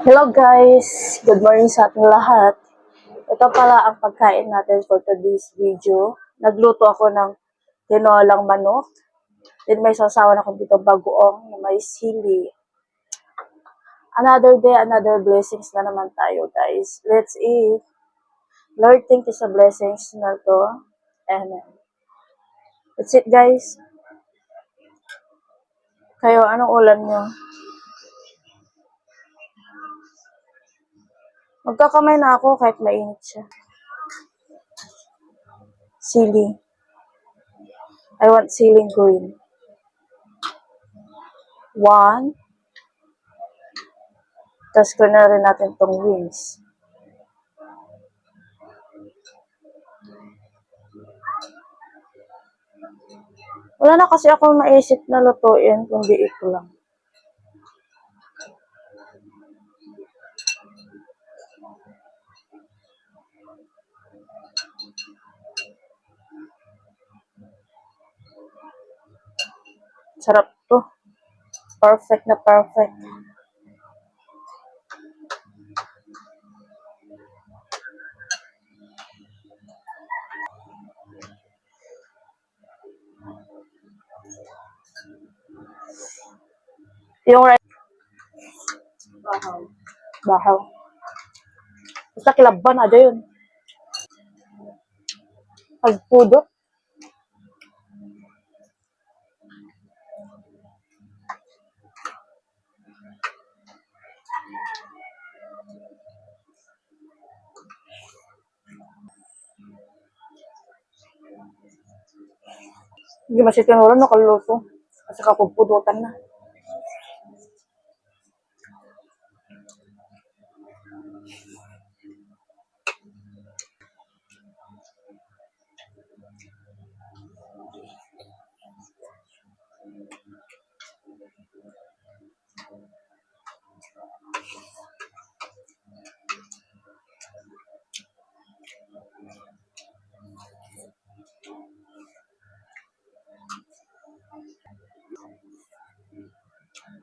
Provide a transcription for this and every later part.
Hello guys! Good morning sa ating lahat. Ito pala ang pagkain natin for today's video. Nagluto ako ng tinolang manok. Then may sasawan ako dito bagoong na may sili. Another day, another blessings na naman tayo guys. Let's eat. Lord, thank you sa blessings na to. Amen. That's it guys. Kayo, anong ulam nyo? Magkakamay na ako kahit mainit siya. Sili. I want ceiling green. 1. Tapos ko na rin natin tong wings. Wala na kasi ako maisip na lutuin, kundi ito lang. Sarap to. Perfect na perfect. Yung rice. Bahaw. Basta kilaban, ada yun. Pagpudot. Hindi masih tinuran, nakaluto. Kasi kapagpudutan na.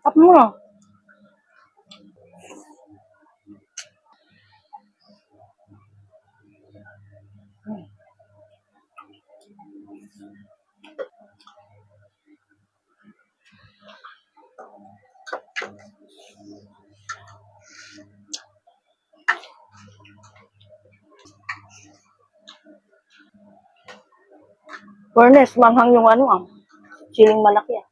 Tap mo na. Fairness, manghang yung siling malaki